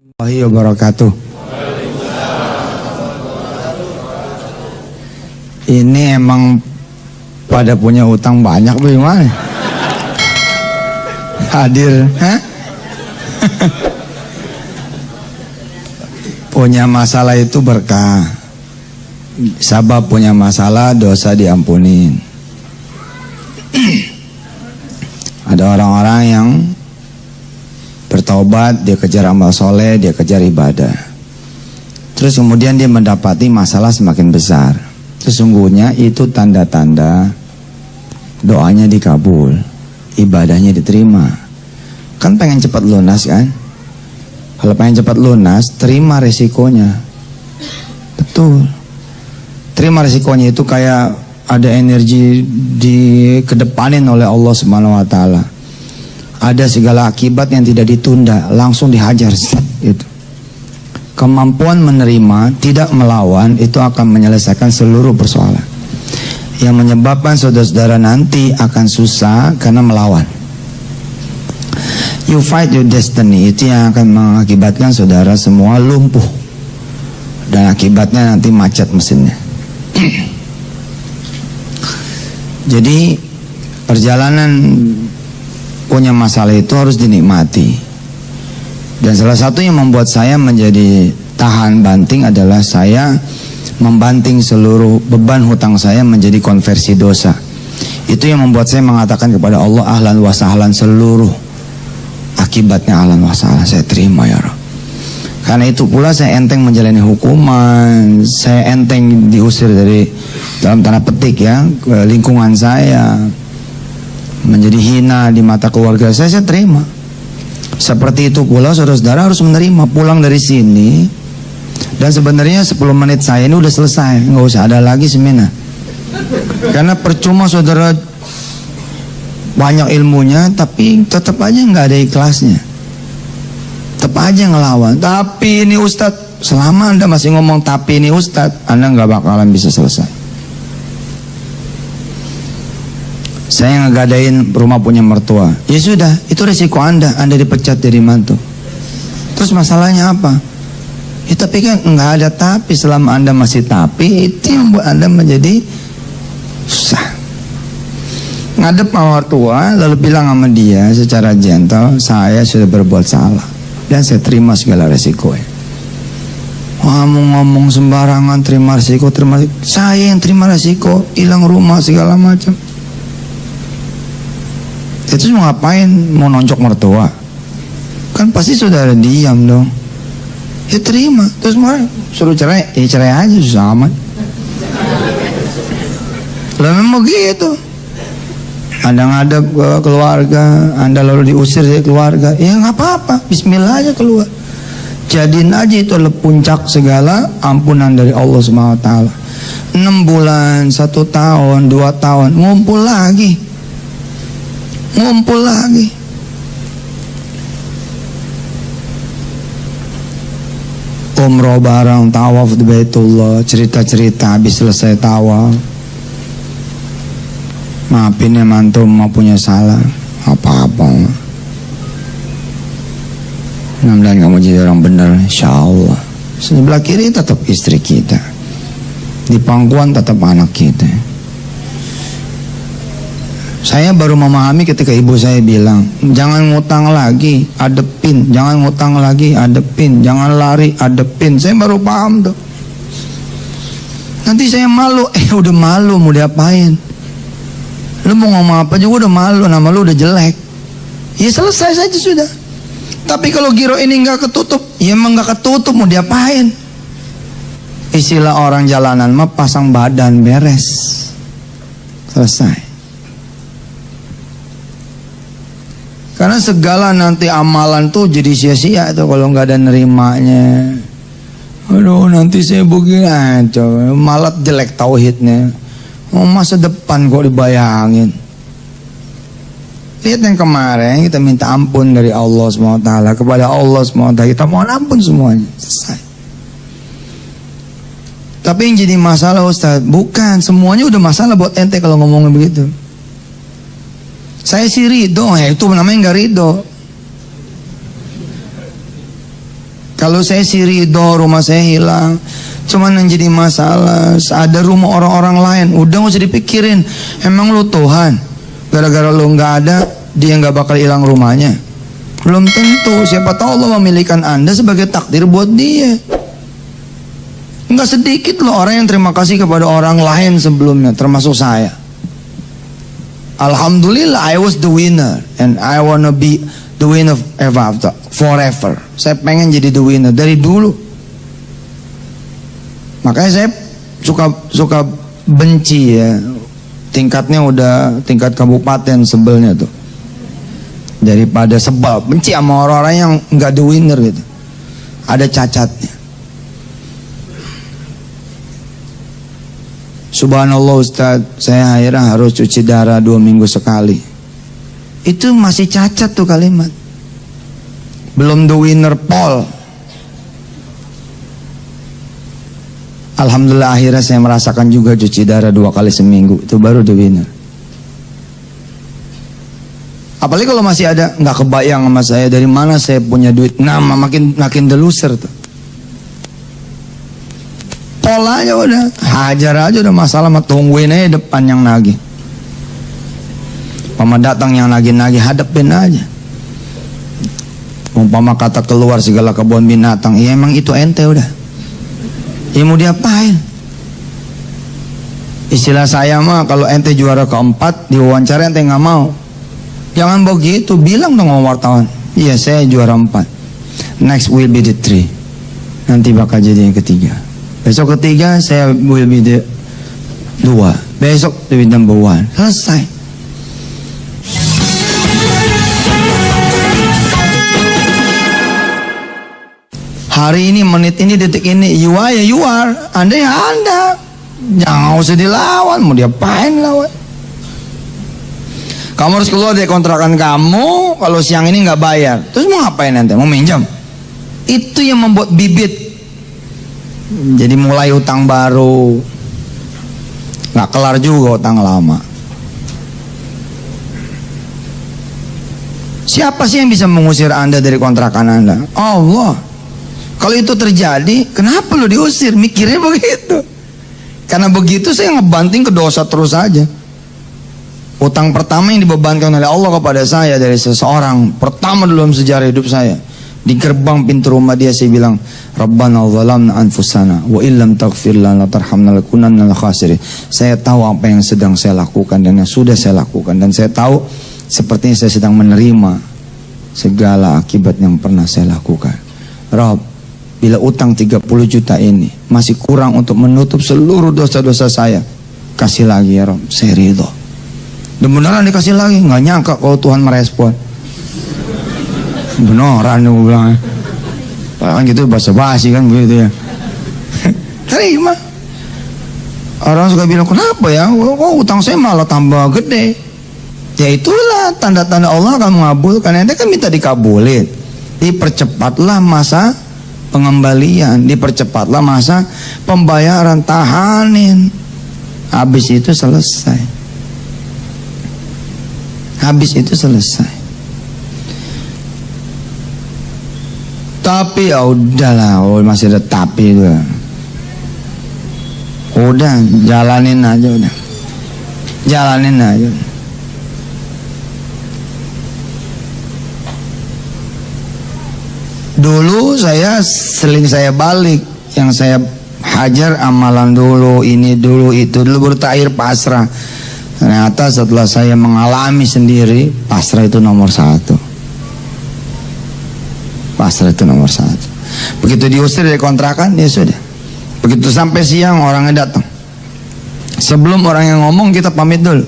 warahmatullahi wabarakatuh. Ini emang pada punya utang banyak bagaimana? Hadir, hah? Punya masalah itu berkah. Sabab punya masalah, dosa diampunin. Ada orang-orang yang bertaubat, dia kejar amal soleh, dia kejar ibadah. Terus kemudian dia mendapati masalah semakin besar. Sesungguhnya itu tanda-tanda doanya dikabul, ibadahnya diterima. Kan pengen cepat lunas kan? Kalau pengen cepat lunas, terima resikonya. Betul. Terima resikonya itu kayak ada energi dikedepanin oleh Allah Subhanahu wa taala. Ada segala akibat yang tidak ditunda, langsung dihajar gitu. Kemampuan menerima, tidak melawan, itu akan menyelesaikan seluruh persoalan. Yang menyebabkan saudara-saudara nanti akan susah karena melawan. You fight your destiny, itu yang akan mengakibatkan saudara semua lumpuh. Dan akibatnya nanti macet mesinnya. Jadi perjalanan punya masalah itu harus dinikmati. Dan salah satu yang membuat saya menjadi tahan banting adalah saya membanting seluruh beban hutang saya menjadi konversi dosa. Itu yang membuat saya mengatakan kepada Allah, ahlan wa sahlan, seluruh akibatnya ahlan wa sahlan saya terima ya Rabb. Karena itu pula saya enteng menjalani hukuman, saya enteng diusir dari dalam tanda petik ya lingkungan saya, menjadi hina di mata keluarga saya terima. Seperti itu pula saudara-saudara harus menerima pulang dari sini. Dan sebenarnya 10 menit saya ini udah selesai, nggak usah ada lagi seminar. Karena percuma saudara banyak ilmunya tapi tetap aja nggak ada ikhlasnya, tetap aja ngelawan. Tapi ini Ustadz, selama Anda masih ngomong tapi ini Ustadz, Anda nggak bakalan bisa selesai. Saya ngegadain rumah punya mertua. Ya sudah, itu resiko Anda dipecat dari mantu. Terus masalahnya apa? Ya tapi kan nggak ada tapi, selama Anda masih tapi, itu yang membuat Anda menjadi susah. Ngadep sama mertua, lalu bilang sama dia secara gentle, saya sudah berbuat salah dan saya terima segala resikonya. Ngomong sembarangan, terima resiko. Saya yang terima resiko, hilang rumah segala macam. Itu mau ngapain? Mau nonjok mertua? Kan pasti saudara diam dong. Ya terima. Terus mau suruh cerai, ya cerai aja, susah amat. Lah memang gitu. Anda ngadep ke keluarga, Anda lalu diusir dari keluarga, ya nggak apa-apa, bismillah aja keluar. Jadiin aja itu adalah puncak segala ampunan dari Allah Subhanahu wa taala. 6 bulan, 1 tahun, 2 tahun, ngumpul lagi. Umroh bareng, tawaf di Baitullah, cerita-cerita habis selesai tawaf. Maafin ya mantu, mau punya salah apa-apa. Mudah-mudahan kamu jadi orang benar, insyaallah. Sebelah kiri tetap istri kita, di pangkuan tetap anak kita. Saya baru memahami ketika ibu saya bilang, jangan ngutang lagi, adepin. Jangan ngutang lagi, adepin. Jangan lari, adepin. Saya baru paham tuh. Nanti saya malu. Udah malu, mau diapain? Lu mau ngomong apa juga udah malu, nama lu udah jelek. Ya selesai saja sudah. Tapi kalau giro ini nggak ketutup, ya emang nggak ketutup, mau diapain? Istilah orang jalanan mah pasang badan beres. Selesai. Karena segala nanti amalan tuh jadi sia-sia tuh kalau nggak ada nerimanya. Aduh nanti saya begini aja, malah jelek tauhidnya. Oh masa depan kok dibayangin. Lihat yang kemarin kita minta ampun dari Allah SWT, kepada Allah SWT kita mohon ampun semuanya, selesai. Tapi yang jadi masalah Ustaz, bukan semuanya udah masalah buat ente kalau ngomongnya begitu. Saya sih ridho, ya itu namanya nggak ridho. Kalau saya sih ridho rumah saya hilang, cuman yang jadi masalah ada rumah orang-orang lain. Udah gak usah dipikirin. Emang lu Tuhan? Gara-gara lu nggak ada, dia nggak bakal hilang rumahnya? Belum tentu. Siapa tahu Allah memilihkan Anda sebagai takdir buat dia. Nggak sedikit loh orang yang terima kasih kepada orang lain sebelumnya, termasuk saya. Alhamdulillah, I was the winner and I wanna be the winner forever. Saya pengen jadi the winner dari dulu. Makanya saya suka benci ya. Tingkatnya udah tingkat kabupaten sebelnya tuh. Daripada sebal, benci sama orang-orang yang nggak the winner gitu. Ada cacatnya. Subhanallah Ustaz, saya akhirnya harus cuci darah 2 minggu sekali. Itu masih cacat tuh kalimat. Belum the winner Paul. Alhamdulillah akhirnya saya merasakan juga cuci darah 2 kali seminggu. Itu baru the winner. Apalagi kalau masih ada, nggak kebayang sama saya dari mana saya punya duit. Nama makin the loser tuh. Pola aja udah, hajar aja udah, masalah mah tungguin aja depan yang nagih. Umpama datang yang nagih-nagih, hadapin aja. Umpama kata keluar segala kebun binatang, ya emang itu ente udah. Ya mau diapain? Istilah saya mah kalau ente juara keempat diwawancara ente nggak mau. Jangan begitu, bilang dong sama wartawan. Iya saya juara 4. Next will be the 3. Nanti bakal jadi yang ketiga. Besok ketiga saya will be the 2. Besok the number 1. Selesai. Hari ini, menit ini, detik ini, you are ya you are. Anda ya Anda. Jangan usah dilawan. Mau diapain lawan? Kamu harus keluar dari kontrakan kamu kalau siang ini nggak bayar. Terus mau ngapain nanti? Mau minjam? Itu yang membuat bibit. Jadi mulai utang baru, nggak kelar juga utang lama. Siapa sih yang bisa mengusir Anda dari kontrakan Anda? Allah. Kalau itu terjadi, kenapa lo diusir? Mikirnya begitu. Karena begitu saya ngebanting ke dosa terus aja. Utang pertama yang dibebankan oleh Allah kepada saya dari seseorang, pertama dalam sejarah hidup saya. Di gerbang pintu rumah dia saya bilang, Rabbana zalamna anfusana wa illam taghfir lana tarhamna lakunanna minal khasirin. Saya tahu apa yang sedang saya lakukan dan yang sudah saya lakukan, dan saya tahu sepertinya saya sedang menerima segala akibat yang pernah saya lakukan. Rabb, bila utang 30 juta ini masih kurang untuk menutup seluruh dosa-dosa saya, kasih lagi ya Rabb, saya ridho. Dan beneran dikasih lagi, nggak nyangka kalau Tuhan merespon. Beneran gue bilang. Kan gitu basa-basi kan begitu ya. Terima. Orang suka bilang, kenapa ya? Kok utang saya malah tambah gede? Ya itulah tanda-tanda Allah akan mengabulkan. Anda kan minta dikabulin. Dipercepatlah masa pengembalian, dipercepatlah masa pembayaran, tahanin. Habis itu selesai. Habis itu selesai. Tapi ya udahlah, masih ada tapi itu. Udah jalanin aja udah. Jalanin aja. Dulu saya seling saya balik, yang saya hajar amalan dulu, ini dulu, itu dulu, bertakhir pasrah. Ternyata setelah saya mengalami sendiri, pasrah itu nomor 1. Pasrah itu nomor 1. Begitu diusir dari kontrakan, ya sudah. Begitu sampai siang orangnya datang. Sebelum orang yang ngomong kita pamit dulu.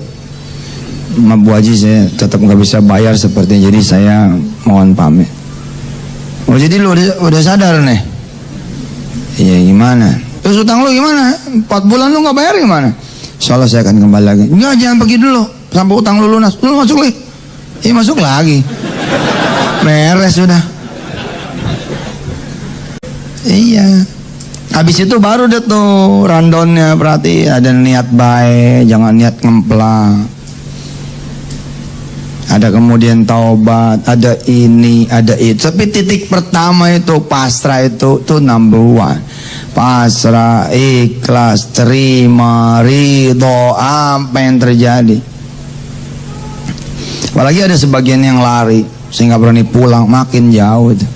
Maaf Bu Haji, saya tetap nggak bisa bayar seperti, jadi saya mohon pamit. Oh jadi lu udah sadar nih? Iya gimana? Terus utang lu gimana? 4 bulan lu nggak bayar gimana? Insyaallah saya akan kembali lagi. Enggak, jangan pergi dulu sampai utang lu lunas. Lu masuk lagi. Iya masuk lagi. Beres sudah. Iya. Habis itu baru deh tuh rundownnya, berarti ada niat baik, jangan niat ngemplang. Ada kemudian taubat, ada ini, ada itu. Tapi titik pertama itu pasrah, itu number one. Pasrah, ikhlas, terima, ridho, apa yang terjadi. Apalagi ada sebagian yang lari sehingga berani pulang, makin jauh itu.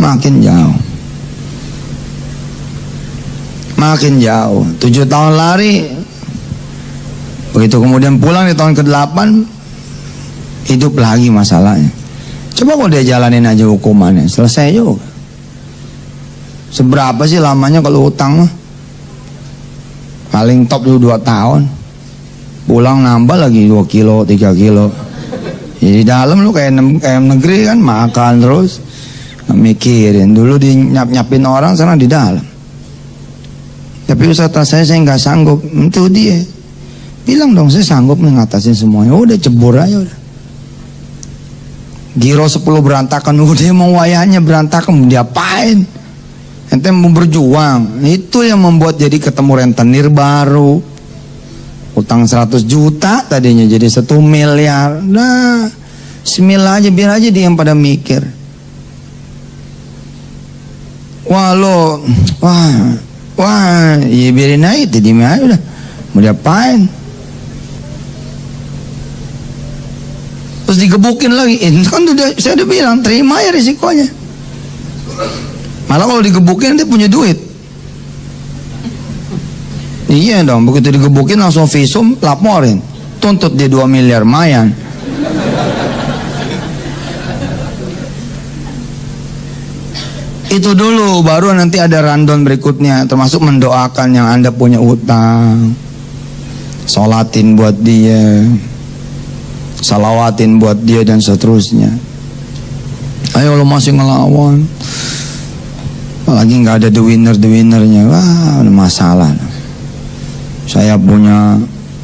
Makin jauh. Makin jauh. 7 tahun lari, begitu kemudian pulang di tahun ke-8, hidup lagi masalahnya. Coba kalau dia jalanin aja hukumannya, selesai juga. Seberapa sih lamanya kalau utang mah? Paling top dulu 2 tahun. Pulang nambah lagi 2 kilo, 3 kilo. Jadi dalam lu kayak negeri kan, makan terus, mikirin. Dulu nyap-nyapin orang, sekarang di dalam. Tapi Ustaz, saya nggak sanggup. Itu dia. Bilang dong, saya sanggup ngatasin semuanya. Udah cebur aja udah. Giro 10 berantakan, udah mau wayahnya berantakan, mau diapain? Ente mau berjuang. Itu yang membuat jadi ketemu rentenir baru. Utang 100 juta tadinya jadi 1 miliar. Nah, bismillah aja, biar aja dia yang pada mikir. Wah, ya biarin aja, jadi aja udah. Mau diapain? Terus digebukin lagi. Kan saya udah bilang, terima ya risikonya. Malah kalau digebukin nanti punya duit. Iya dong, begitu digebukin langsung visum, laporin. Tuntut dia 2 miliar, mayan. Itu dulu, baru nanti ada rundown berikutnya, termasuk mendoakan yang Anda punya utang. Sholatin buat dia, salawatin buat dia, dan seterusnya. Ayo lo masih ngelawan, apalagi nggak ada the winnernya, wah ada masalah. Saya punya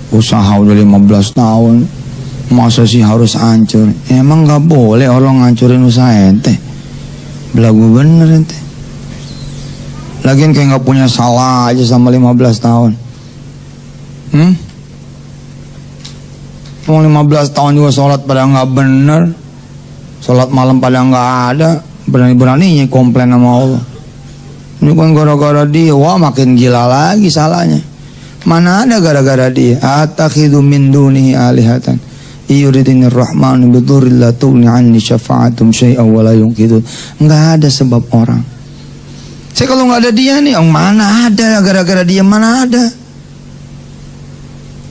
usaha udah 15 tahun, masa sih harus hancur? Emang nggak boleh orang ngancurin usaha ente? Belagu bener ente. Lagian kayak nggak punya salah aja sama 15 tahun. Mau 15 tahun juga sholat pada nggak bener, sholat malam pada nggak ada, berani-beraninya komplain sama Allah. Ini kan gara-gara dia, wah makin gila lagi salahnya. Mana ada gara-gara dia? Atakhidu min dunihi alihatan yuridinir rahman bidurri la tughni anni syafa'atum syai'an wa la yunqidun. Enggak ada sebab orang. Saya kalau nggak ada dia nih, mana ada gara-gara dia, mana ada.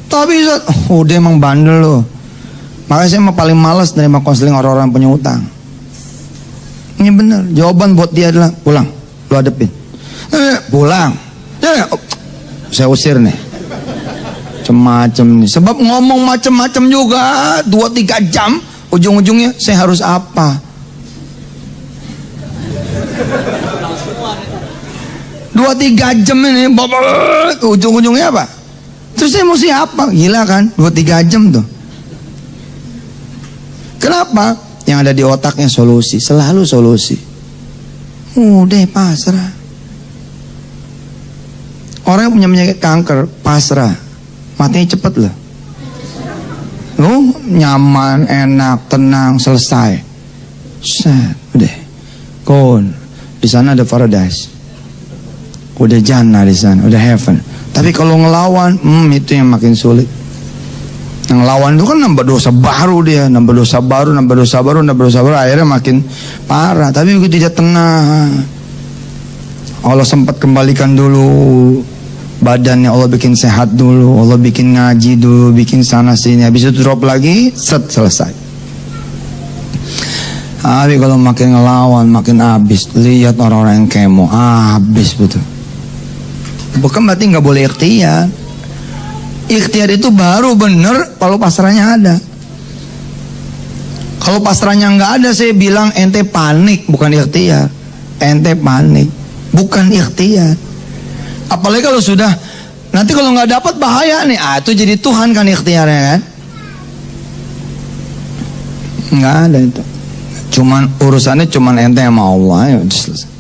Tapi udah emang bandel loh. Makanya saya paling malas nerima konseling orang-orang punya utang. Ini bener, jawaban buat dia adalah pulang, lu hadepin. Pulang. Saya usir nih. Macem-macem nih. Sebab ngomong macem-macem juga 2-3 jam, ujung-ujungnya saya harus apa? 2-3 jam ini, ujung-ujungnya apa? Terus saya mesti apa? Gila kan? 2-3 jam tuh. Kenapa? Yang ada di otaknya solusi, selalu solusi. Udah pasrah. Orang yang punya penyakit kanker pasrah, matinya cepet loh. Nyaman, enak, tenang, selesai. Udah. Kon, di sana ada paradise. Udah jannah di sana, udah heaven. Tapi kalau ngelawan, itu yang makin sulit. Yang ngelawan itu kan nambah dosa baru dia, nambah dosa baru, akhirnya makin parah. Tapi begitu dia tenang, Allah sempat kembalikan dulu badannya, Allah bikin sehat dulu, Allah bikin ngaji dulu, bikin sana sini, habis itu drop lagi, selesai. Tapi kalau makin ngelawan, makin habis. Lihat orang-orang yang kemo, habis betul. Bukan berarti nggak boleh ikhtiar. Ikhtiar itu baru bener kalau pasrahnya ada. Kalau pasrahnya nggak ada, saya bilang ente panik, bukan ikhtiar. Ente panik, bukan ikhtiar. Apalagi kalau sudah, nanti kalau nggak dapat bahaya nih. Itu jadi Tuhan kan ikhtiarnya kan? Nggak ada itu. Cuman urusannya cuman ente sama Allah, ya udah selesai.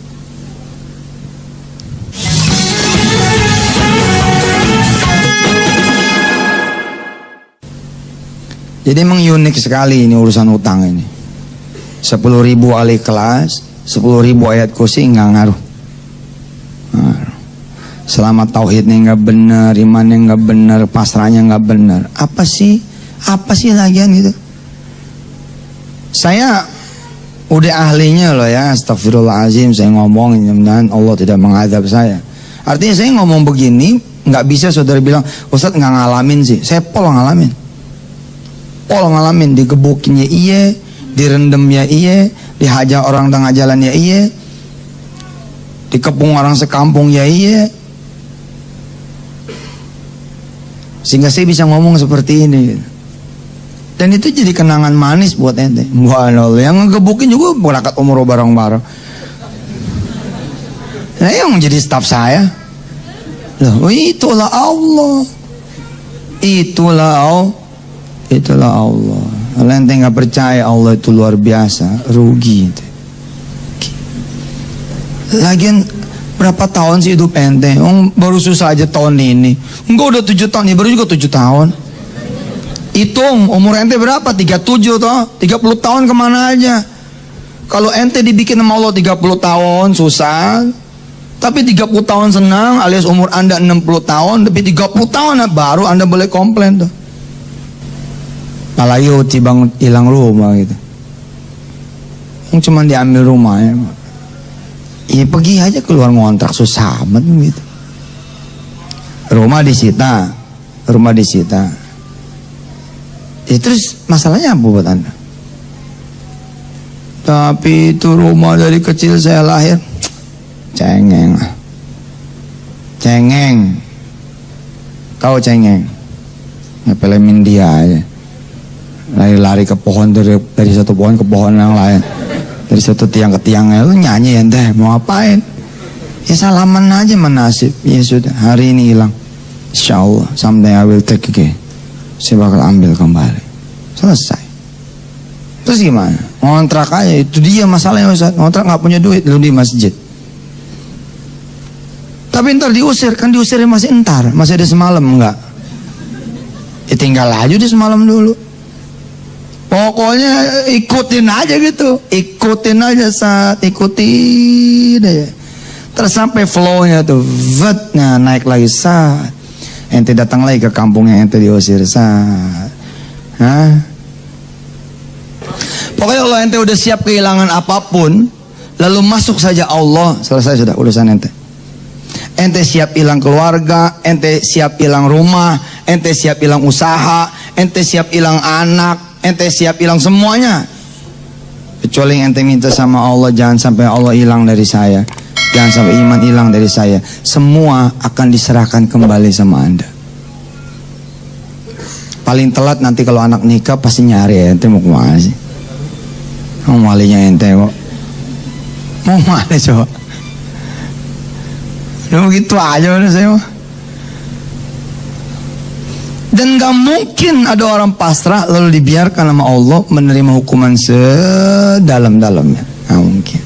Jadi emang unik sekali ini urusan utang ini. 10.000 kali kelas, 10.000 ayat kursi nggak ngaruh. Selama tauhidnya nggak benar, imannya nggak benar, pasrahnya nggak benar, apa sih lagian gitu? Saya udah ahlinya loh ya, astagfirullahaladzim saya ngomong, mudah-mudahan Allah tidak mengadab saya. Artinya saya ngomong begini, nggak bisa saudara bilang, Ustadz nggak ngalamin sih. Saya pol ngalamin, digebukinnya iya, direndamnya iya, dihajar orang tengah jalan ya iya, dikepung orang sekampung ya iya. Sehingga saya bisa ngomong seperti ini. Dan itu jadi kenangan manis buat ente. Wah, yang ngegebukin juga berangkat umroh bareng-bareng. Nah, yang menjadi staf saya. Loh, itulah Allah. Itulah Allah. Kalau ente nggak percaya Allah itu luar biasa, rugi. Lagian berapa tahun sih hidup ente? Baru susah aja tahun ini. Enggak udah 7 tahun, ya baru juga 7 tahun. Hitung umur ente berapa? 37 toh. 30 tahun kemana aja? Kalau ente dibikin sama Allah 30 tahun susah, tapi 30 tahun senang, alias umur anda 60 tahun, tapi 30 tahun baru anda boleh komplain tuh. Palayu tibang hilang rumah gitu. Cuma diambil rumahnya. Ya pergi aja keluar ngontrak, susah amat gitu. Rumah disita. Ya, terus masalahnya apa buat anda? Tapi itu rumah dari kecil saya lahir. Cengeng. Tahu cengeng? Ngepelemin dia aja. Lari-lari ke pohon, dari satu pohon ke pohon yang lain, dari satu tiang ke tiangnya. Lu nyanyi ente mau ngapain? Ya salaman aja menasib. Ya sudah, hari ini hilang, insyaallah someday I will take again. Saya bakal ambil kembali. Selesai. Terus gimana? Ngontrak aja, itu dia masalahnya Ustaz. Ngontrak nggak punya duit, lu di masjid. Tapi ntar diusir, kan diusirnya masih entar, masih ada semalam enggak? Ya tinggal aja di semalam dulu. Pokoknya ikutin aja gitu, ikutin aja saat ikutin aja. Terus sampai flow-nya tuh, nah naik lagi saat. Ente datang lagi ke kampungnya ente diusir saat. Pokoknya kalau ente udah siap kehilangan apapun, lalu masuk saja Allah, selesai sudah urusan ente. Ente siap hilang keluarga, ente siap hilang rumah, ente siap hilang usaha, ente siap hilang anak, ente siap hilang semuanya. Kecuali ente minta sama Allah, jangan sampai Allah hilang dari saya, jangan sampai iman hilang dari saya. Semua akan diserahkan kembali sama anda. Paling telat nanti kalau anak nikah pasti nyari ente mau kemana sih? Mau walinya ente kok. Mau mana coba? Udah begitu aja udah saya mah. Dan gak mungkin ada orang pasrah lalu dibiarkan sama Allah menerima hukuman sedalam-dalamnya. Gak mungkin.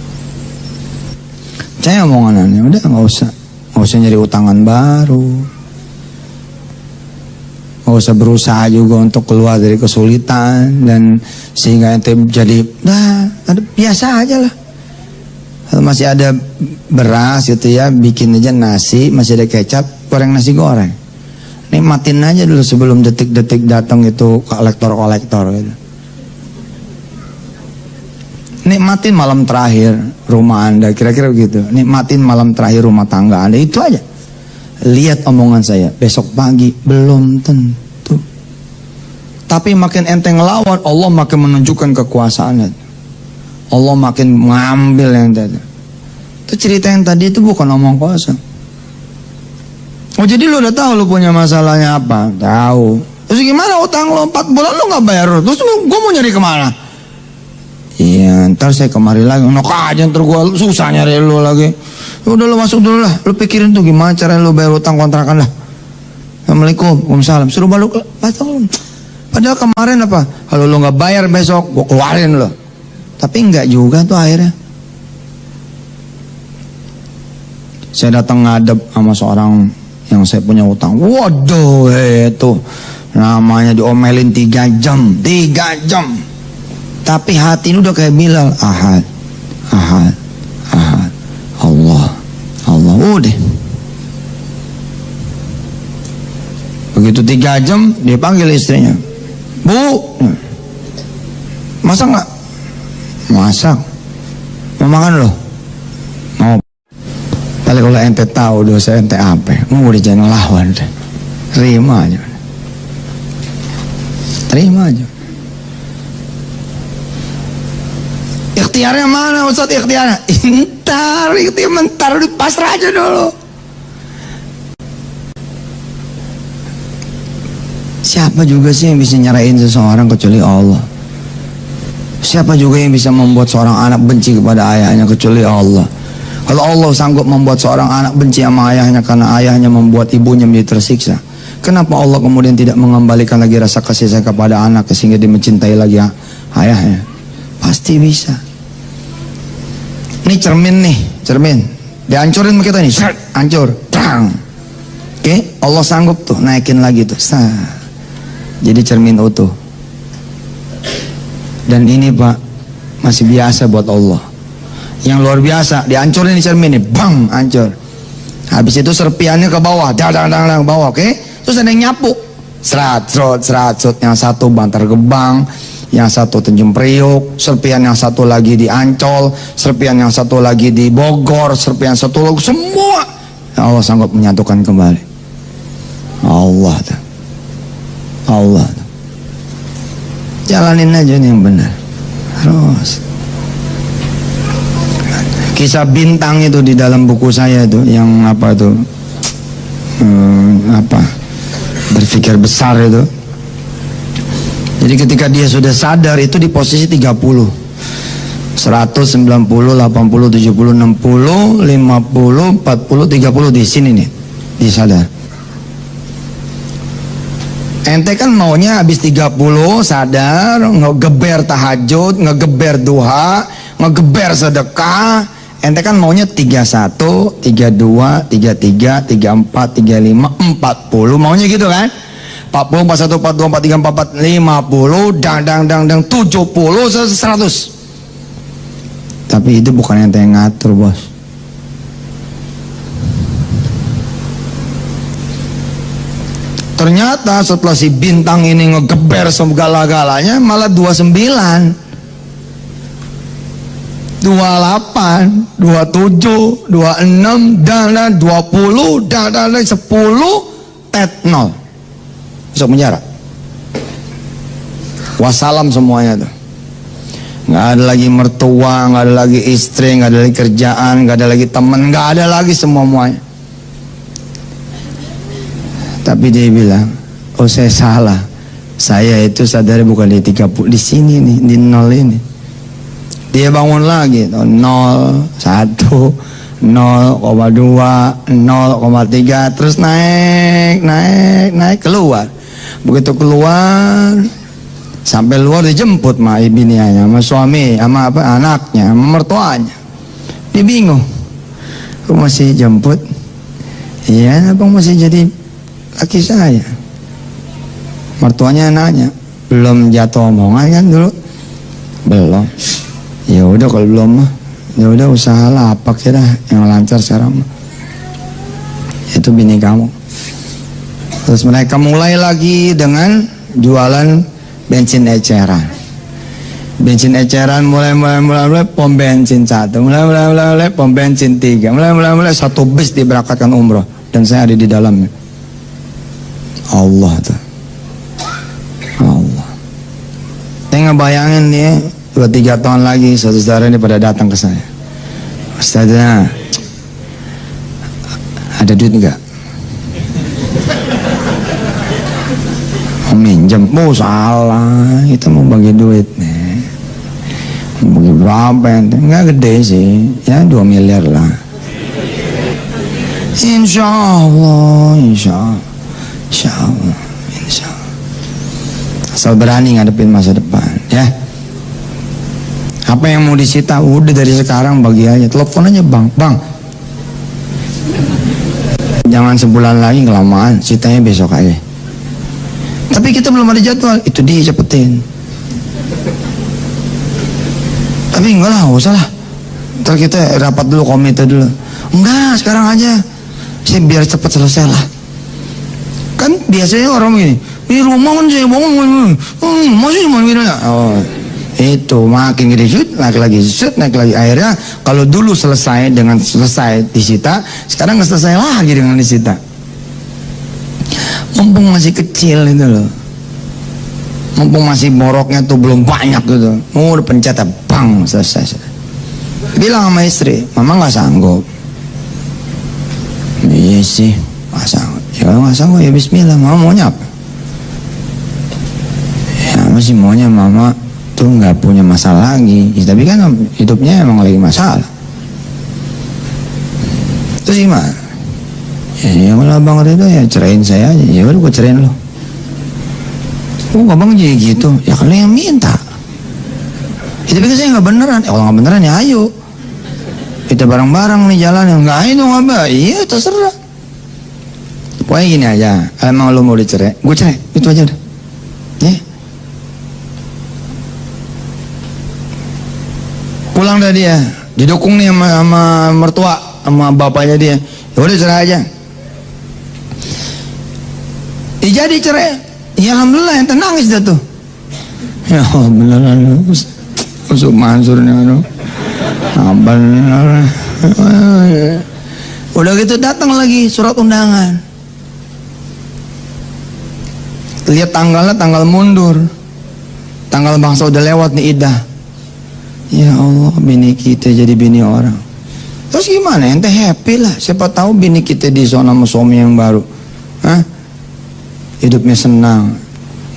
Saya omongannya udah gak usah nyari utangan baru, gak usah berusaha juga untuk keluar dari kesulitan, dan sehingga ente jadi biasa aja lah. Kalau masih ada beras gitu ya, bikin aja nasi, masih ada kecap, goreng nasi goreng. Nikmatin aja dulu sebelum detik-detik datang itu kolektor-kolektor gitu. Nikmatin malam terakhir rumah anda, kira-kira begitu. Nikmatin malam terakhir rumah tangga anda, itu aja. Lihat omongan saya, besok pagi belum tentu. Tapi makin ente ngelawan, Allah makin menunjukkan kekuasaannya. Allah makin mengambil yang tadi. Itu cerita yang tadi itu bukan omong kosong. Oh jadi lu udah tahu lu punya masalahnya apa? Tahu. Terus gimana utang lu 4 bulan lu gak bayar? Terus gua mau nyari kemana? Iya, ntar saya kemari lagi. Nok aja ntar gua susah nyari lu lagi. Udah lu masuk dulu lah. Lu pikirin tuh gimana cara lu bayar utang kontrakan lah. Assalamualaikum, waalaikumsalam. Suruh balik. Padahal kemarin apa? Kalau lu gak bayar besok, gua keluarin lu. Tapi enggak juga tuh akhirnya. Saya datang ngadep sama seorang yang saya punya utang. Waduh, itu namanya diomelin 3 jam, 3 jam. Tapi hati ini udah kayak Bilal, Ahad, Ahad, Ahad, Allah, Allah, udah. Begitu 3 jam, dia panggil istrinya, Bu, masak nggak? Masak. Mau makan loh? Mau. Paling kalau ente tahu dosa ente apa, mau udah jangan lawan deh. Terima aja. Terima aja. Ikhtiarnya mana Ustaz ikhtiarnya? Intar, ikhtiar mentar, pasrah aja dulu. Siapa juga sih yang bisa nyerahin seseorang kecuali Allah? Siapa juga yang bisa membuat seorang anak benci kepada ayahnya kecuali Allah? Kalau Allah sanggup membuat seorang anak benci sama ayahnya karena ayahnya membuat ibunya menjadi tersiksa, kenapa Allah kemudian tidak mengembalikan lagi rasa kasih sayang kepada anak sehingga dia mencintai lagi ayahnya? Pasti bisa. Ini cermin nih, cermin. Dihancurin sama kita nih, hancur, prang. Oke, Allah sanggup tuh naikin lagi tuh. Jadi cermin utuh. Dan ini Pak, masih biasa buat Allah. Yang luar biasa, dihancurin di cermin nih, bang, hancur. Habis itu serpiannya ke bawah, dadang ke bawah, oke? Terus ada yang nyapu, serat, yang satu Bantar Gebang, yang satu Tanjung Priok, serpian yang satu lagi di Ancol, serpian yang satu lagi di Bogor, serpian satu lagi, semua Allah sanggup menyatukan kembali. Allah tuh. Allah tuh. Jalanin aja nih yang benar. Terus kisah bintang itu di dalam buku saya tuh, yang apa tuh, berpikir besar itu. Jadi ketika dia sudah sadar itu di posisi 30, 100, 90, 80, 70, 60, 50, 40, 30 di sini nih, dia sadar. Ente kan maunya habis 30 sadar, ngegeber tahajud, ngegeber duha, ngegeber sedekah. Ente kan maunya 31, 32, 33, 34, 35, 40, maunya gitu kan? 40, 41, 42, 43, 44, 50, dang, 70, 100. Tapi itu bukan ente yang ngatur, bos. Ternyata setelah si bintang ini ngegeber segala-galanya malah 29, 28, 27, 26, dan 20, dan 10, tet 0. Masuk penjara. Wassalam semuanya tuh. Nggak ada lagi mertua, nggak ada lagi istri, nggak ada lagi kerjaan, nggak ada lagi teman, nggak ada lagi semuanya. Tapi dia bilang, oh saya salah. Saya itu sadar bukan di 30, di sini nih, di 0 ini. Dia bangun lagi, 0, 1, 0,2, 0,3, terus naik, keluar. Begitu keluar, sampai luar dijemput sama ibinianya, sama suami, sama anaknya, sama mertuanya. Dia bingung, aku masih jemput? Iya, abang masih jadi laki saya. Mertuanya nanya, belum jatuh omongan kan dulu? Belum. Ya udah kalau belum mah, ya udah usahalah apa kira yang lancar sekarang mah. Itu bini kamu. Terus mereka mulai lagi dengan jualan bensin eceran. Bensin eceran mulai pom bensin 1, mulai pom bensin 3, mulai satu bis diberangkatkan umroh dan saya ada di dalamnya. Allah tuh. Allah. Saya ngebayangin nih 2-3 tahun lagi saudara ini pada datang ke saya. Ustazah, ada duit enggak? Mau minjem? Oh salah, kita mau bagi duit nih. Mau bagi berapa ya? Enggak gede sih, ya 2 miliar lah. Insya Allah, insya Allah, insya Allah, insya Allah. Asal berani ngadepin masa depan, ya. Apa yang mau disita udah dari sekarang bagi aja. Telepon aja bang, jangan sebulan lagi kelamaan, sitanya besok aja. Tapi kita belum ada jadwal, itu dia cepetin. Tapi enggak lah, usah lah. Ntar kita rapat dulu, komite dulu. Enggak, sekarang aja. Saya biar cepat selesai lah. Kan biasanya orang begini, ini rumah kan saya bangun, masih cuma gini lah. Oh, itu makin gede shoot, naik lagi shoot, naik lagi. Akhirnya kalau dulu selesai dengan selesai disita, sekarang nggak selesai lagi dengan disita. Mumpung masih kecil itu loh, mumpung masih boroknya tuh belum banyak gitu, udah pencet bang selesai. Bilang sama istri, mama nggak sanggup. Iya sih, nggak sanggup. Ya nggak sanggup ya Bismillah. Mama maunya apa? Ya masih maunya mama tuh nggak punya masalah lagi. Ya, tapi kan hidupnya emang lagi masalah. Terus gimana? Ya kalau abang Ridho ya cerain saya aja. Ya udah gue cerain lo. Oh abang jadi gitu. Ya kalau yang minta. Ya, tapi kan saya nggak beneran. Kalau nggak beneran ya ayo. Kita bareng-bareng nih jalan. Nggak itu nggak apa. Iya terserah. Pokoknya gini aja. Emang lo mau dicerai, gue cerai. Itu aja udah. Ya. Pulang dah dia. Didukung nih sama mertua, sama bapaknya dia. Ya udah cerai aja. Jadi cerai. Ya alhamdulillah yang nangis dah tuh. Ya beneran masuk Mansur nih abang. Udah gitu datang lagi surat undangan. Lihat tanggalnya, tanggal mundur. Tanggal bangsa udah lewat nih idah. Ya Allah, bini kita jadi bini orang. Terus gimana? Ente happy lah. Siapa tahu bini kita di zona sama suami yang baru. Hah? Hidupnya senang,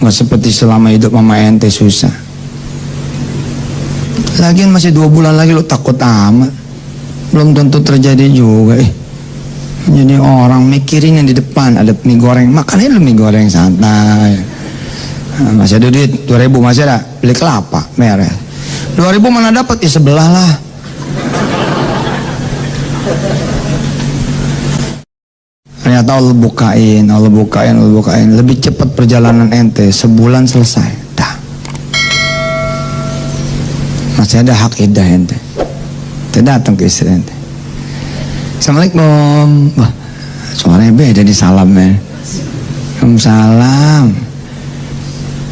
nggak seperti selama hidup mama ente susah. Lagian masih 2 bulan lagi lo takut amat. Belum tentu terjadi juga. Jadi orang mikirin yang di depan, ada mie goreng, makannya lu mie goreng santai. Nah, masih ada duit 2.000, masih ada beli kelapa merah. 2.000 mana dapat? Ya sebelah lah. Ternyata Allah bukain, lebih cepat perjalanan ente, sebulan selesai, dah. Masih ada hak idah ente. Ente datang ke istri ente. Assalamualaikum. Wah, suaranya beda di salam men. Waalaikumsalam.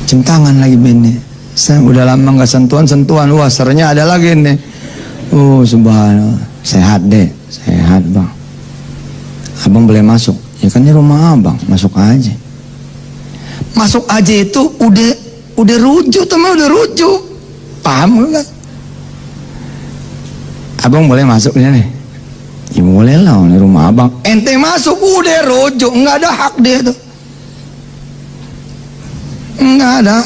Cium tangan lagi bini. Saya udah lama nggak sentuhan. Wah, sernya ada lagi nih. Oh, subhanallah. Sehat deh, sehat bang. Abang boleh masuk? Ya kan ini rumah abang, masuk aja. Masuk aja itu udah rujuk, teman udah rujuk. Paham gak? Abang boleh masuk nih? Ya boleh lah, ini rumah abang. Ente masuk udah rujuk, nggak ada hak dia tuh. Nggak ada.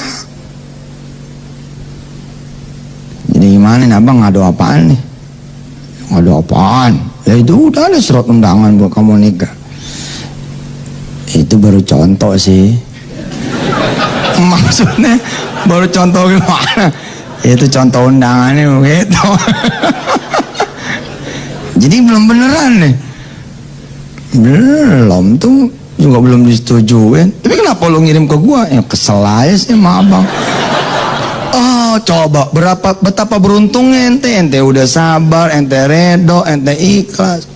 Jadi gimana nih abang ngadu apaan nih? Ngadu apaan? Ya itu udah ada surat undangan buat kamu nikah. Itu baru contoh sih. Maksudnya baru contoh gimana? Itu contoh undangannya begitu. Jadi belum beneran nih. Belum tuh juga belum disetujuin. Tapi kenapa lo ngirim ke gua? Ya kesel aja sih sama abang. Oh coba betapa beruntungnya ente udah sabar, ente redo, ente ikhlas.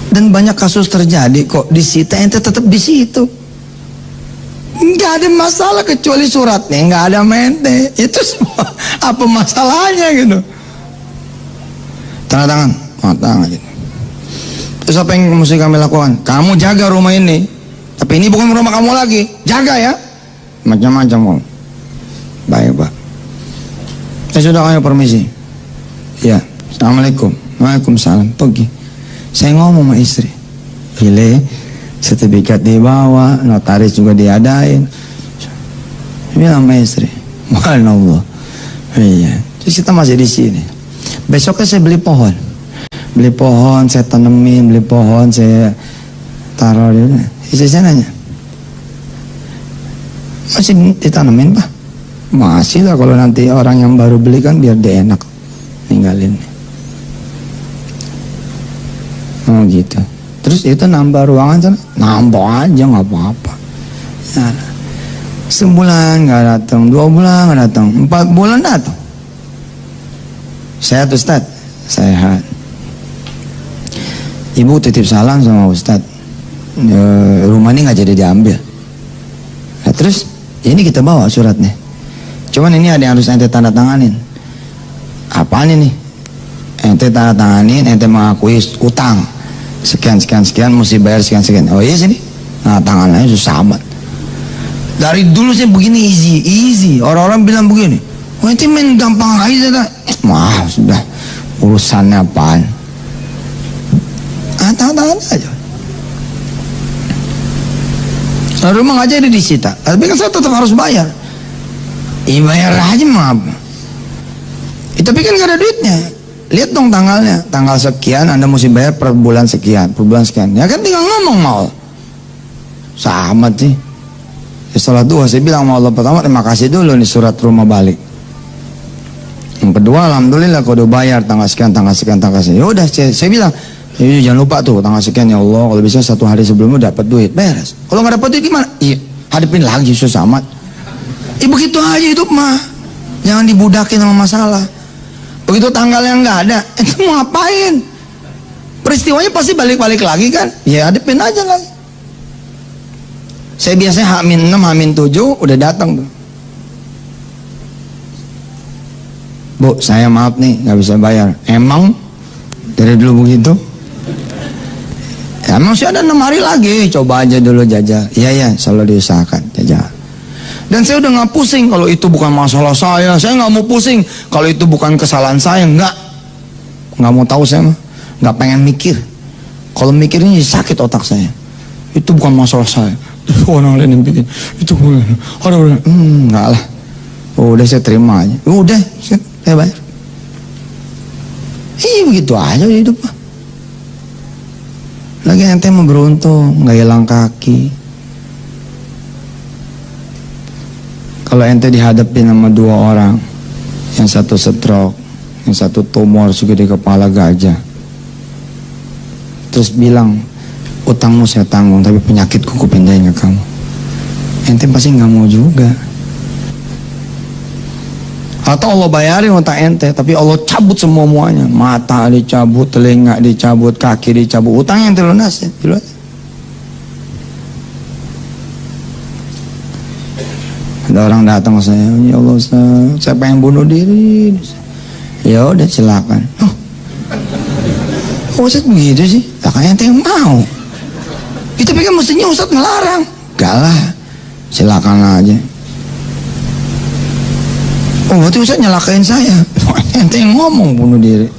Dan banyak kasus terjadi kok disita, ente tetap di situ. Nggak ada masalah kecuali suratnya nggak ada mente. Itu semua apa masalahnya gitu? Tanda tangan gitu. Terus apa yang mesti kami lakukan? Kamu jaga rumah ini, tapi ini bukan rumah kamu lagi. Jaga ya. Macam-macam kok. Baik pak. Sudah kami permisi. Ya. Assalamualaikum. Waalaikumsalam. Pergi. Saya ngomong sama istri. Pilih. Sertifikat dibawa. Notaris juga diadain. Bilang sama istri. Subhanallah. Iya. Terus kita masih di sini. Besoknya saya beli pohon. Beli pohon saya tanemin. Beli pohon saya taruh di sana. Istri saya nanya. Masih ditanemin pak? Masih lah, kalau nanti orang yang baru beli kan biar dia enak ninggalin. Oh gitu. Terus itu nambah ruangan sana, nambah aja nggak apa-apa. Nah, sebulan nggak datang, 2 bulan nggak datang, 4 bulan datang. Sehat Ustaz, sehat. Ibu titip salam sama Ustaz. Rumah ini nggak jadi diambil. Nah, terus ini kita bawa suratnya. Cuman ini ada yang harus ente tanda tanganin. Apaan ini? Ente tanda tanganin, ente mengakui utang. Sekian, mesti bayar sekian. Oh iya sini. Nah, tangannya susah amat. Dari dulu saya begini easy. Orang-orang bilang begini. Oh ente main gampang aja. Wah sudah. Urusannya apaan? Tangan aja. Nah, rumah aja disita. Tapi kan saya tetap harus bayar. Bayar aja mah. Tapi kan gak ada duitnya. Lihat dong tanggalnya. Tanggal sekian Anda mesti bayar per bulan sekian. Ya kan tinggal ngomong mau. Sama sih. Setelah dua saya bilang sama Allah, pertama terima kasih dulu nih surat rumah balik. Yang kedua alhamdulillah kalau udah bayar tanggal sekian. Ya udah saya bilang, jangan lupa tuh tanggal sekian ya Allah, kalau bisa 1 hari sebelumnya dapat duit, beres. Kalau nggak dapat duit gimana? Iya, hadapin lagi susah amat. Begitu aja hidup mah. Jangan dibudakin sama masalah. Begitu tanggal yang nggak ada, itu mau ngapain? Peristiwanya pasti balik-balik lagi kan? Ya hadapin aja lagi. Saya biasanya H-6, H-7 udah datang tuh. Bu, saya maaf nih nggak bisa bayar. Emang dari dulu begitu? Emang sih ada 6 hari lagi, coba aja dulu jajal. Iya, selalu diusahakan jajal. Dan saya udah nggak pusing kalau itu bukan masalah saya nggak mau pusing kalau itu bukan kesalahan saya, nggak mau tahu saya mah, nggak pengen mikir. Kalau mikirnya sakit otak saya. Itu bukan masalah saya, itu orang lain yang bikin. Itu nggak lah. Udah saya terima aja. Udah saya bayar. Begitu aja hidup mah. Lagi ente mau beruntung nggak hilang kaki. Kalau ente dihadapin sama 2 orang, yang satu stroke, yang satu tumor segede kepala gajah, terus bilang utangmu saya tanggung tapi penyakitku kupindahin ke kamu, ente pasti nggak mau juga. Atau Allah bayarin utang ente tapi Allah cabut semuanya, mata dicabut, telinga dicabut, kaki dicabut, utangnya ente lunasin. Ada orang datang ke saya, ya Allah saya pengen bunuh diri. Ya udah silakan. Ustaz begitu sih? Kayaknya ente yang mau. Itu pikir mestinya Ustaz ngelarang. Gak lah, silakan aja. Berarti Ustaz nyelakain saya. Ente yang ngomong bunuh diri.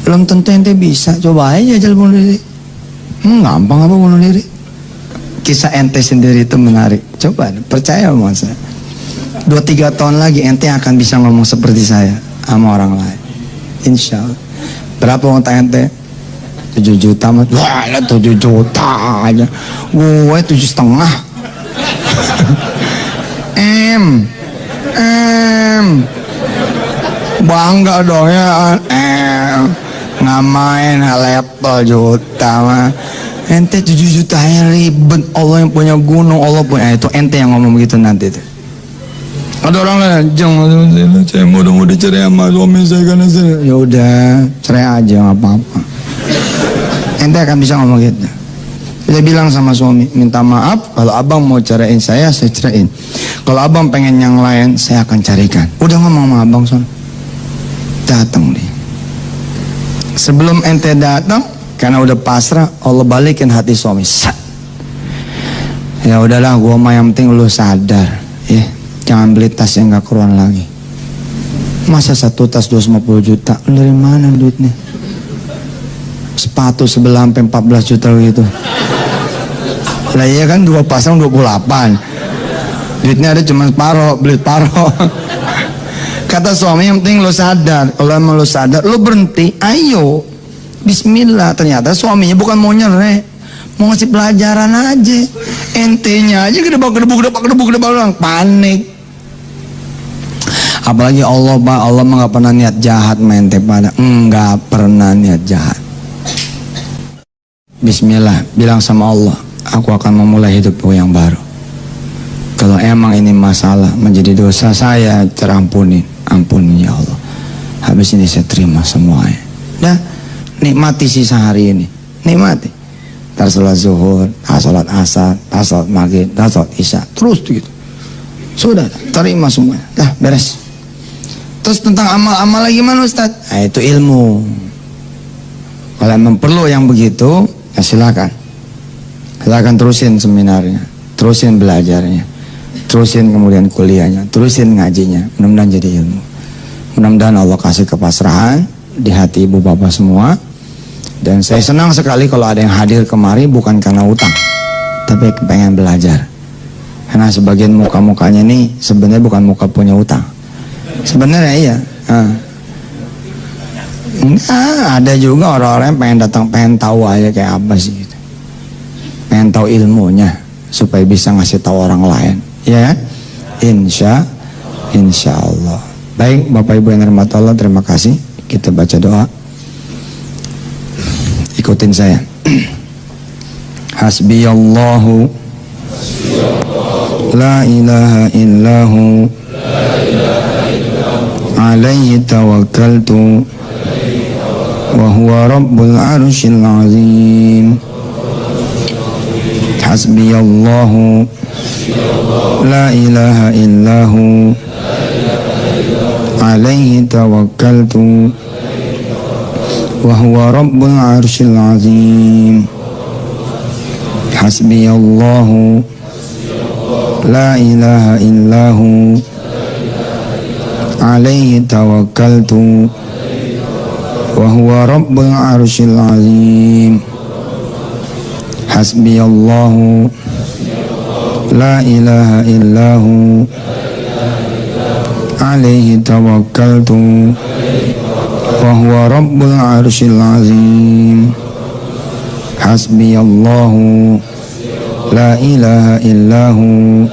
Belum tentu ente bisa. Coba aja jalan bunuh diri. Gampang apa bunuh diri? Kisah ente sendiri itu menarik. Coba percaya sama saya. 2-3 tahun lagi ente akan bisa ngomong seperti saya sama orang lain. Insya Allah. Berapa utang ente? 7 juta mas. Wah 7 juta aja. Gue 7,5. Bangga dong ya. Nggak main laptop juta mah. Ente 7 juta yang ribet. Allah yang punya gunung, Allah punya itu. Ente yang ngomong begitu nanti tuh. Ada orang lain, jangan saya mau dicerai sama suami saya karena saya. Ya udah, cerai aja nggak apa-apa. Ente akan bisa ngomong gitu. Saya bilang sama suami, minta maaf kalau abang mau ceraiin saya ceraiin. Kalau abang pengen yang lain, saya akan carikan. Udah ngomong sama abang son. Datang dia. Sebelum ente datang, karena udah pasrah, Allah balikin hati suami. Ya udahlah, gua mah yang penting lu sadar, ya. Jangan beli tas yang gak keruan lagi. Masa satu tas 250 juta? Lu dari mana duitnya? Sepatu sebelah sampai 14 juta gitu. Lah iya kan 2 pasang 28. Duitnya ada cuma separuh, beli separuh. Kata suami yang penting lu sadar. Kalau emang lu sadar, lu berhenti, ayo. Bismillah. Ternyata suaminya bukan mau nyerah, mau ngasih pelajaran aja. Entenya aja gedebak panik. Apalagi Allah mah gak pernah niat jahat, mente pada enggak pernah niat jahat. bismillah, bilang sama Allah, aku akan memulai hidupku yang baru. Kalau emang ini masalah menjadi dosa saya, terampuni, ampuni ya Allah. Habis ini saya terima semuanya. Dah, nikmati sisa hari ini, nikmati. Tar sholat zuhur, tar sholat asar, tar sholat maghrib, tar sholat isya, terus gitu. Sudah, terima semuanya. Dah, beres. Terus tentang amal-amal lagi gimana Ustaz? Nah, itu ilmu. Kalau memang perlu yang begitu, ya silakan. Silakan terusin seminarnya, terusin belajarnya, terusin kemudian kuliahnya, terusin ngajinya. Mudah-mudahan jadi ilmu. Mudah-mudahan Allah kasih kepasrahan di hati ibu bapak semua. Dan saya senang sekali kalau ada yang hadir kemari bukan karena utang, tapi pengen belajar. Karena sebagian muka-mukanya ini sebenarnya bukan muka punya utang. Sebenarnya iya. Ada juga orang-orang yang pengen datang, pengen tahu aja kayak apa sih gitu. Pengen tahu ilmunya supaya bisa ngasih tahu orang lain. Ya, insya Allah. Baik Bapak Ibu yang dirahmati Allah, terima kasih. Kita baca doa. Ikutin saya. Hasbiyallahu la ilaha illahu alaihi tawakkaltu wa huwa rabbul arsyil azim. Hasbiyallahu la ilaha illahu alaihi tawakkaltu wa huwa rabbul arsyil azim. Hasbiyallahu la ilaha illahu alaihi tawakkaltu wa huwa rabbul arsyil azim. Hasbiyallahu la ilaha illahu alaihi tawakkaltu wa huwa rabbul arsyil azim. Hasbiyallahu la ilaha illahu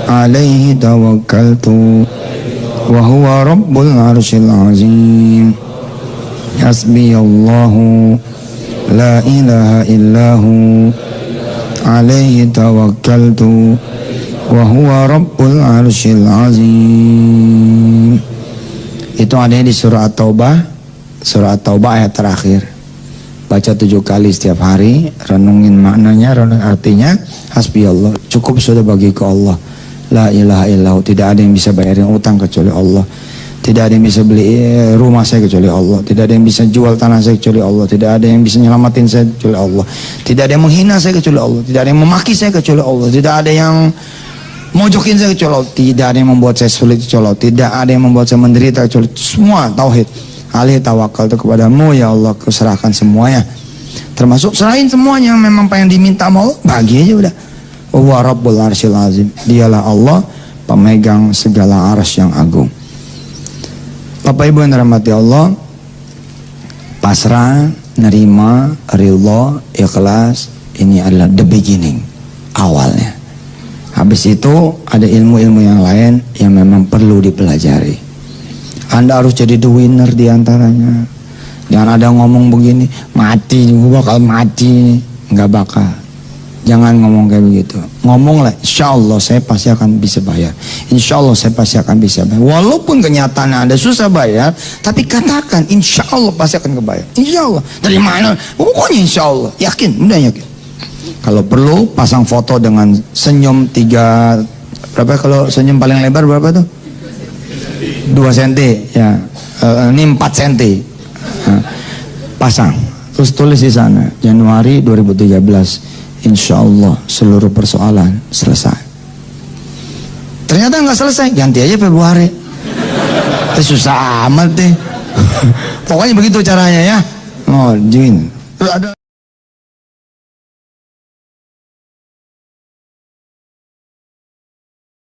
alaihi tawakkaltu wa huwa rabbul arsyil azim. Hasbiyallahu la ilaha illahu alaihi tawakkaltu wa huwa rabbul arsyil azim. Itu ada di surah At-Taubah. Surah At-Taubah ayat terakhir. Baca 7 kali setiap hari, renungin maknanya, renungin artinya. Hasbiyallah, cukup sudah bagiku Allah. La ilaha illahu, tidak ada yang bisa bayarin utang kecuali Allah. Tidak ada yang bisa beli rumah saya kecuali Allah. Tidak ada yang bisa jual tanah saya kecuali Allah. Tidak ada yang bisa nyelamatin saya kecuali Allah. Tidak ada yang menghina saya kecuali Allah. Tidak ada yang memaki saya kecuali Allah. Tidak ada yang mojokin saya kecuali Allah. Tidak ada yang membuat saya sulit kecuali Allah. Tidak ada yang membuat saya menderita kecuali Allah. Semua tauhid. Alih tawakal itu kepadamu ya Allah, kuserahkan semuanya. Termasuk serahin semuanya yang memang pengen diminta mau, bagi aja udah. Wa rabbul arsyil azim. Dialah Allah, pemegang segala arsy yang agung. Bapak Ibu yang dirahmati Allah, pasrah, nerima, ridha, ikhlas, ini adalah the beginning, awalnya. Habis itu ada ilmu-ilmu yang lain yang memang perlu dipelajari. Anda harus jadi the winner diantaranya. Jangan ada ngomong begini, mati juga bakal mati, nggak bakal. Jangan ngomong kayak begitu. Ngomonglah, insya Allah saya pasti akan bisa bayar. Insya Allah saya pasti akan bisa bayar. Walaupun kenyataannya Anda susah bayar, tapi katakan insya Allah pasti akan kebayar. Insya Allah. Dari mana? Pokoknya insya Allah. Yakin, udah yakin. Kalau perlu pasang foto dengan senyum 3, berapa kalau senyum paling lebar berapa tuh? 2 cm ya. Ini 4 cm. Pasang. Terus tulis di sana Januari 2013. Insya Allah seluruh persoalan selesai. Ternyata nggak selesai, ganti aja Februari. Susah amat deh. Pokoknya begitu caranya ya. Oh, join. Ada